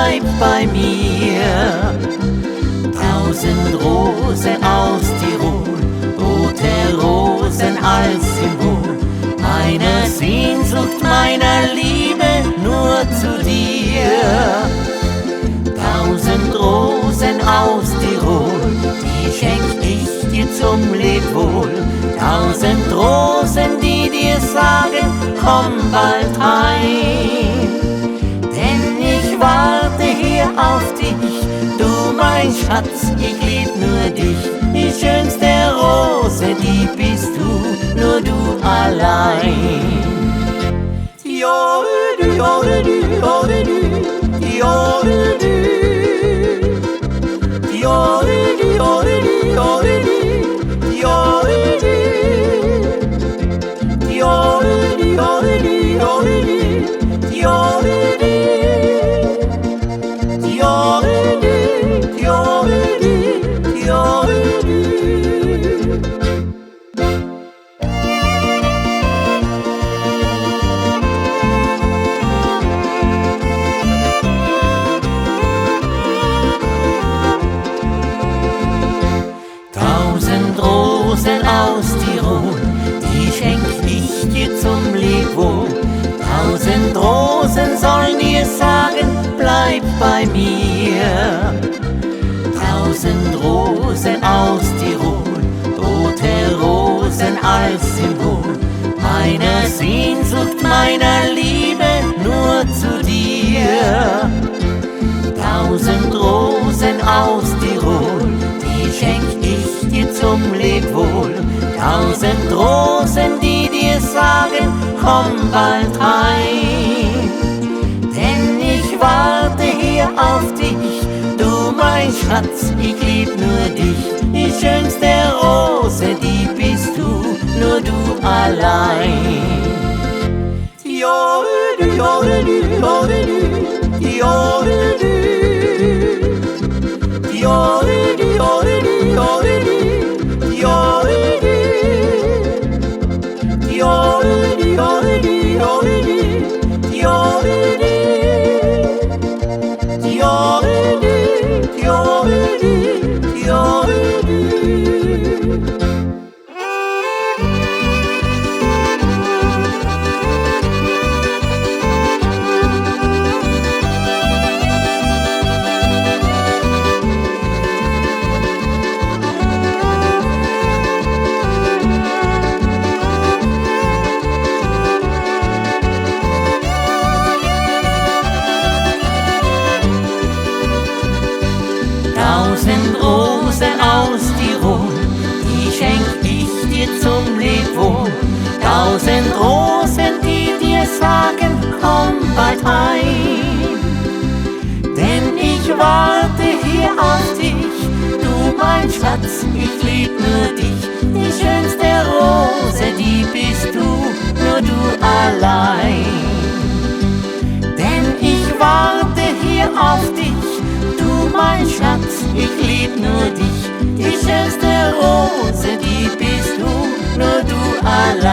bleib bei mir. 1000 Rosen aus Tirol, rote Rosen als Symbol meiner Sehnsucht, meiner Liebe nur zu dir. 1000 Rosen aus Tirol, die schenk ich dir zum Lebwohl. 1000 Rosen, die dir sagen, komm bald heim. Denn ich warte hier auf dich, du mein Schatz, ich lieb nur dich. Die schönste Rose, die bist du, nur du allein. Jodel, jodel, jodel, jodel, jodel, jodel, jodel, jodel, jodel, jodel, jodel, Rosen aus Tirol, die schenk ich dir zum Lebwohl. 1000 Rosen sollen dir sagen, bleib bei mir. 1000 Rosen aus Tirol, rote Rosen als Symbol meiner Sehnsucht, meiner Liebe nur zu dir. 1000 Rosen aus Tirol, die schenk ich dir zum Lebwohl. 1000 Rosen, die dir sagen, komm bald heim. Denn ich warte hier auf dich, du mein Schatz, ich lieb nur dich. Die schönste Rose, die bist du, nur du allein. Jodel, jodel, jodel, jodel, jodel, jodel, jodel, jodel, jodel, jodel, jodel, Rosen aus Tirol, die schenk ich dir zum Lebwohl. 1000 Rosen, die dir sagen, komm bald heim. Denn ich warte hier auf dich, du mein Schatz, ich lieb nur dich. Die schönste Rose, die bist du, nur du allein. Denn ich warte hier auf dich, mein Schatz, ich lieb nur dich. Die schönste Rose, die bist du, nur du allein.